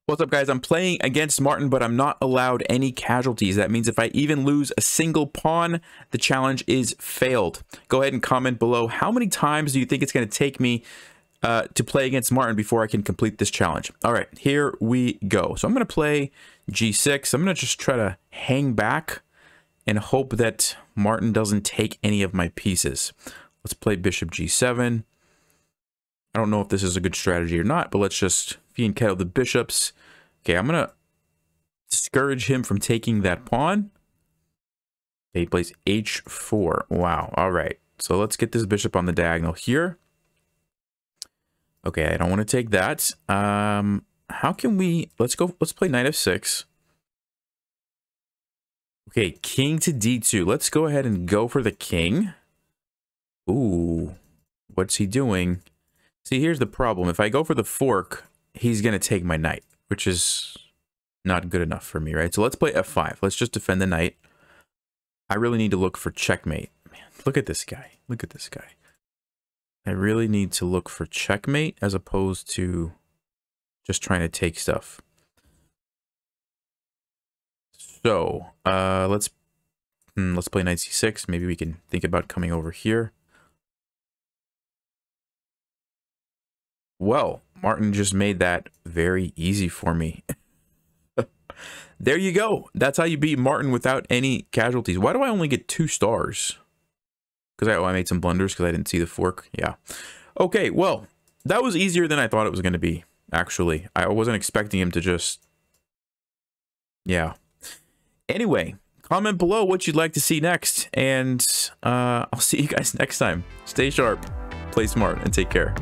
What's up, guys? I'm playing against Martin, but I'm not allowed any casualties. That means if I even lose a single pawn, the challenge is failed. Go ahead and comment below. How many times do you think it's going to take me to play against Martin before I can complete this challenge? All right, here we go. So I'm going to play g6. I'm going to just try to hang back and hope that Martin doesn't take any of my pieces. Let's play bishop g7. I don't know if this is a good strategy or not, but let's just fee and kettle the bishops. Okay, I'm going to discourage him from taking that pawn. Okay, he plays h4. Wow, all right. So let's get this bishop on the diagonal here. Okay, I don't want to take that. How can we... Let's play knight f6. Okay, king to d2. Let's go ahead and go for the king. Ooh, what's he doing? See, here's the problem. If I go for the fork, he's going to take my knight, which is not good enough for me, right? So let's play f5. Let's just defend the knight. I really need to look for checkmate. Man, look at this guy. Look at this guy. I really need to look for checkmate as opposed to just trying to take stuff. So, let's play knight c6. Maybe we can think about coming over here. Well, Martin just made that very easy for me. There you go. That's how you beat Martin without any casualties. Why do I only get 2 stars? Because I made some blunders because I didn't see the fork. Yeah. Okay, well, that was easier than I thought it was going to be, actually. I wasn't expecting him to just... Yeah. Anyway, comment below what you'd like to see next. And I'll see you guys next time. Stay sharp, play smart, and take care.